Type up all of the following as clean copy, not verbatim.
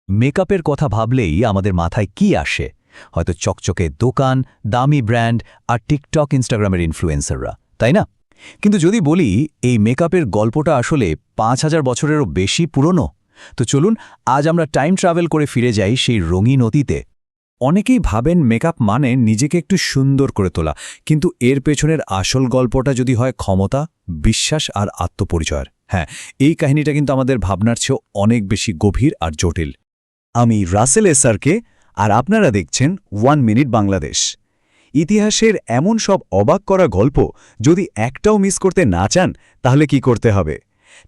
মেকআপের কথা ভাবলেই আমাদের মাথায় কি আসে? হয়তো চকচকে দোকান, দামি ব্র্যান্ড আর টিকটক ইনস্টাগ্রামের ইনফ্লুয়েন্সাররা, তাই না? কিন্তু যদি বলি এই মেকআপের গল্পটা আসলে ৫,০০০ বছরেরও বেশি পুরনো, তো চলুন আজ আমরা টাইম ট্রাভেল করে ফিরে যাই সেই রঙিন অতীতে। অনেকেই ভাবেন মেকআপ মানে নিজেকে একটু সুন্দর করে তোলা, কিন্তু এর পেছনের আসল গল্পটা যদি হয় ক্ষমতা, বিশ্বাস আর আত্মপরিচয়ের। হ্যাঁ, এই কাহিনীটা কিন্তু আমাদের ভাবনার চেয়েও অনেক বেশি গভীর আর জটিল। আমি রাসেল এসআরকে, আর আপনারা দেখছেন 1 মিনিট বাংলাদেশ। ইতিহাসের এমন সব অবাক করা গল্প যদি একটাও মিস করতে না চান, তাহলে কি করতে হবে?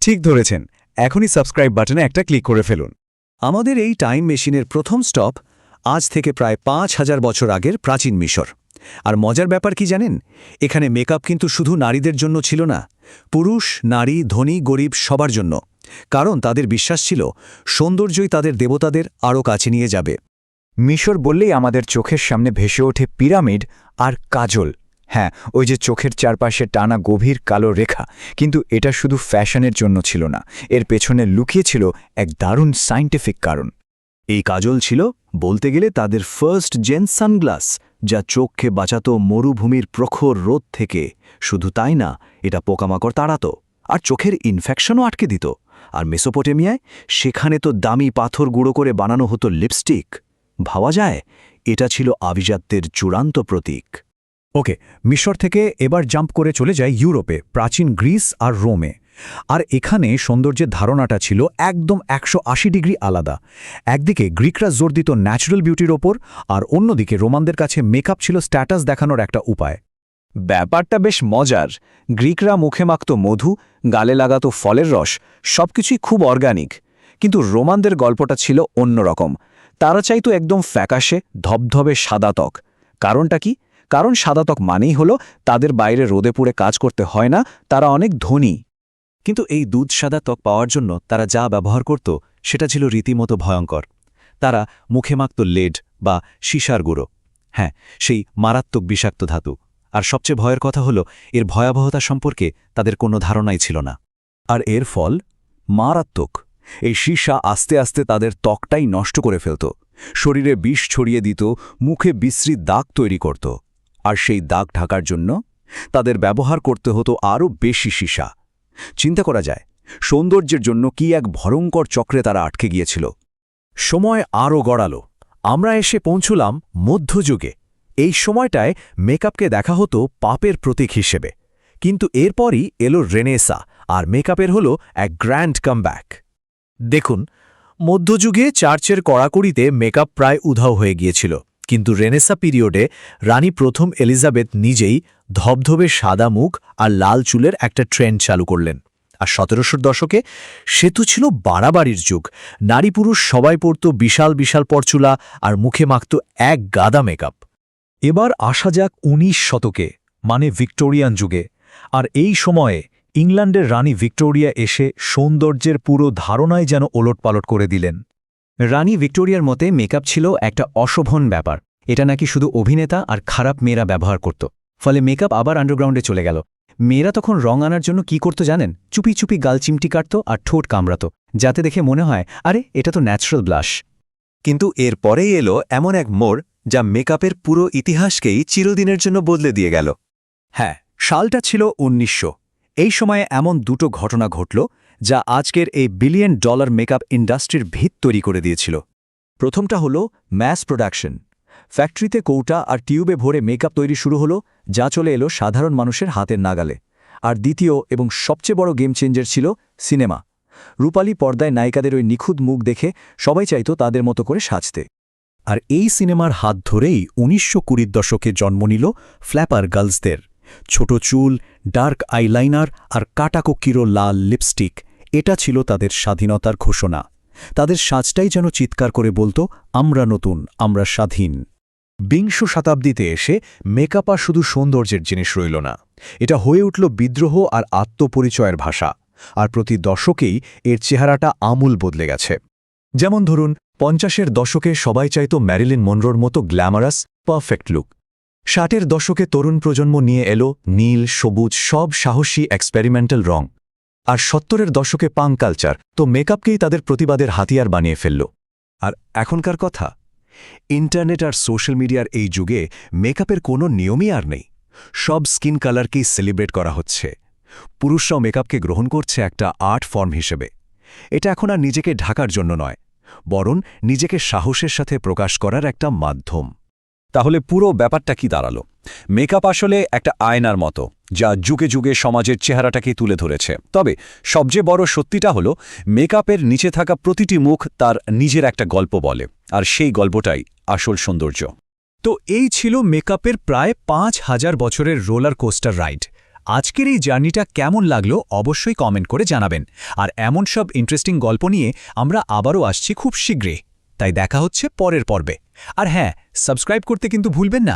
ঠিক ধরেছেন, এখনই সাবস্ক্রাইব বাটনে একটা ক্লিক করে ফেলুন। আমাদের এই টাইম মেশিনের প্রথম স্টপ আজ থেকে প্রায় ৫,০০০ বছর আগের প্রাচীন মিশর। আর মজার ব্যাপার কি জানেন? এখানে মেকআপ কিন্তু শুধু নারীদের জন্য ছিল না, পুরুষ, নারী, ধনী, গরিব সবার জন্য। কারণ তাদের বিশ্বাস ছিল সৌন্দর্যই তাদের দেবতাদের আরও কাছে নিয়ে যাবে। মিশর বললেই আমাদের চোখের সামনে ভেসে ওঠে পিরামিড আর কাজল। হ্যাঁ, ওই যে চোখের চারপাশে টানা গভীর কালো রেখা। কিন্তু এটা শুধু ফ্যাশনের জন্য ছিল না, এর পেছনে লুকিয়ে ছিল এক দারুণ সায়েন্টিফিক কারণ। এই কাজল ছিল বলতে গেলে তাদের ফার্স্ট জেন সানগ্লাস, যা চোখকে বাঁচাত মরুভূমির প্রখর রোদ থেকে। শুধু তাই না, এটা পোকামাকড় তাড়াত আর চোখের ইনফেকশনও আটকে দিত। আর মেসোপটেমিয়ায় সেখানে তো দামি পাথর গুঁড়ো করে বানানো হতো লিপস্টিক। ভাবা যায় এটা ছিল আভিজাত্যের চূড়ান্ত প্রতীক। ওকে, মিশর থেকে এবার জাম্প করে চলে যায় ইউরোপে, প্রাচীন গ্রিস আর রোমে। আর এখানে সৌন্দর্যের ধারণাটা ছিল একদম ১৮০ ডিগ্রি আলাদা। একদিকে গ্রিকরা জোর দিত ন্যাচারাল বিউটির ওপর, আর অন্যদিকে রোমানদের কাছে মেকআপ ছিল স্ট্যাটাস দেখানোর একটা উপায়। ব্যাপারটা বেশ মজার। গ্রিকরা মুখে মাখত মধু, গালে লাগাত ফলের রস, সবকিছুই খুব অর্গানিক। কিন্তু রোমানদের গল্পটা ছিল অন্যরকম। তারা চাইতো একদম ফ্যাকাশে ধবধবে সাদা ত্বক। কারণটা কি? কারণ সাদা ত্বক মানেই হলো তাদের বাইরে রোদে পুড়ে কাজ করতে হয় না, তারা অনেক ধনী। কিন্তু এই দুধ সাদা ত্বক পাওয়ার জন্য তারা যা ব্যবহার করত সেটা ছিল রীতিমতো ভয়ঙ্কর। তারা মুখে মাখত লেড বা সীসার গুঁড়ো। হ্যাঁ, সেই মারাত্মক বিষাক্ত ধাতু। আর সবচেয়ে ভয়ের কথা হলো এর ভয়াবহতা সম্পর্কে তাদের কোনো ধারণাই ছিল না। আর এর ফল মারাত্মক। এই সীসা আস্তে আস্তে তাদের ত্বকটাই নষ্ট করে ফেলত, শরীরে বিষ ছড়িয়ে দিত, মুখে বিশ্রী দাগ তৈরি করত। আর সেই দাগ ঢাকার জন্য তাদের ব্যবহার করতে হতো আরও বেশি সীসা। চিন্তা করা যায় সৌন্দর্যের জন্য কি এক ভয়ঙ্কর চক্রে তারা আটকে গিয়েছিল। সময় আরও গড়ালো। আমরা এসে পৌঁছলাম মধ্যযুগে। এই সময়টায় মেকআপকে দেখা হতো পাপের প্রতীক হিসেবে। কিন্তু এরপরই এলো রেনেসা, আর মেকআপের হলো এক গ্র্যান্ড কামব্যাক। দেখুন, মধ্যযুগে চার্চের কড়াকড়িতে মেকআপ প্রায় উধাও হয়ে গিয়েছিল, কিন্তু রেনেসা পিরিয়ডে রানী প্রথম এলিজাবেথ নিজেই ধবধবে সাদা মুখ আর লাল চুলের একটা ট্রেন্ড চালু করলেন। আর ১৭০০ দশকে সে তো ছিল বাড়াবাড়ির যুগ। নারী পুরুষ সবাই পরত বিশাল বিশাল পরচুলা আর মুখে মাখত এক গাদা মেকআপ। এবার আসা যাক ১৯ শতকে, মানে ভিক্টোরিয়ান যুগে। আর এই সময়ে ইংল্যান্ডের রানী ভিক্টোরিয়া এসে সৌন্দর্যের পুরো ধারণাই যেন ওলটপালট করে দিলেন। রানী ভিক্টোরিয়ার মতে মেকআপ ছিল একটা অশোভন ব্যাপার। এটা নাকি শুধু অভিনেতা আর খারাপ মেয়েরা ব্যবহার করত। ফলে মেকআপ আবার আন্ডারগ্রাউন্ডে চলে গেল। মেয়েরা তখন রং আনার জন্য কি করত জানেন? চুপি চুপি গাল চিমটি কাটত আর ঠোঁট কামড়াত, যাতে দেখে মনে হয় আরে এটা তো ন্যাচারাল ব্লাশ। কিন্তু এর পরেই এলো এমন এক মোড় যা মেকআপের পুরো ইতিহাসকেই চিরদিনের জন্য বদলে দিয়ে গেল। হ্যাঁ, সালটা ছিল ১৯০০। এই সময়ে এমন দুটো ঘটনা ঘটল যা আজকের এই বিলিয়ন ডলার মেকআপ ইন্ডাস্ট্রির ভিত তৈরি করে দিয়েছিল। প্রথমটা হলো ম্যাস প্রোডাকশন। ফ্যাক্টরিতে কৌটা আর টিউবে ভরে মেকআপ তৈরি শুরু হলো, যা চলে এলো সাধারণ মানুষের হাতের নাগালে। আর দ্বিতীয় এবং সবচেয়ে বড় গেম চেঞ্জার ছিল সিনেমা। রূপালী পর্দায় নায়িকাদের ওই নিখুঁত মুখ দেখে সবাই চাইতো তাদের মতো করে সাজতে। আর এই সিনেমার হাত ধরেই ১৯২০ দশকে জন্ম নিল ফ্ল্যাপার গার্লসদের। ছোট চুল, ডার্ক আইলাইনার আর কাটাকোকিরো লাল লিপস্টিক, এটা ছিল তাদের স্বাধীনতার ঘোষণা। তাদের সাজটাই যেন চিৎকার করে বলতো, আমরা নতুন, আমরা স্বাধীন। বিংশ শতাব্দীতে এসে মেকআপ আর শুধু সৌন্দর্যের জিনিস রইল না, এটা হয়ে উঠল বিদ্রোহ আর আত্মপরিচয়ের ভাষা। আর প্রতি দশকেই এর চেহারাটা আমূল বদলে গেছে। যেমন ধরুন, ৫০-এর দশকে সবাই চাইতো ম্যারিলিন মনরোর মতো গ্ল্যামারাস, পারফেক্ট লুক। ৬০-এর দশকে তরুণ প্রজন্ম নিয়ে এলো নীল, সবুজ, সব সাহসী এক্সপেরিমেন্টাল রং। আর ৭০-এর দশকে পাং কালচার তো মেকআপকেই তাদের প্রতিবাদের হাতিয়ার বানিয়ে ফেলল। আর এখনকার কথা, ইন্টারনেট আর সোশ্যাল মিডিয়ার এই যুগে মেকআপের কোনো নিয়মই আর নেই। সব স্কিন কালারকেই সেলিব্রেট করা হচ্ছে। পুরুষরাও মেকআপকে গ্রহণ করছে একটা আর্ট ফর্ম হিসেবে। এটা এখন আর নিজেকে ঢাকার জন্য নয়, বরং নিজেকে সাহসের সাথে প্রকাশ করার একটা মাধ্যম। তাহলে পুরো ব্যাপারটা কি দাঁড়ালো? মেকআপ আসলে একটা আয়নার মতো, যা যুগে যুগে সমাজের চেহারাটাকে তুলে ধরেছে। তবে সবচেয়ে বড় সত্যিটা হলো, মেকআপের নিচে থাকা প্রতিটি মুখ তার নিজের একটা গল্প বলে, আর সেই গল্পটাই আসল সৌন্দর্য। তো এই ছিল মেকআপের প্রায় ৫,০০০ বছরের রোলার কোস্টার রাইড। আজকের এই জার্নিটা কেমন লাগলো অবশ্যই কমেন্ট করে জানাবেন। আর এমন সব ইন্টারেস্টিং গল্প নিয়ে আমরা আবারও আসছি খুব শীঘ্রই। তাই দেখা হচ্ছে পরের পর্বে। আর হ্যাঁ, সাবস্ক্রাইব করতে কিন্তু ভুলবেন না।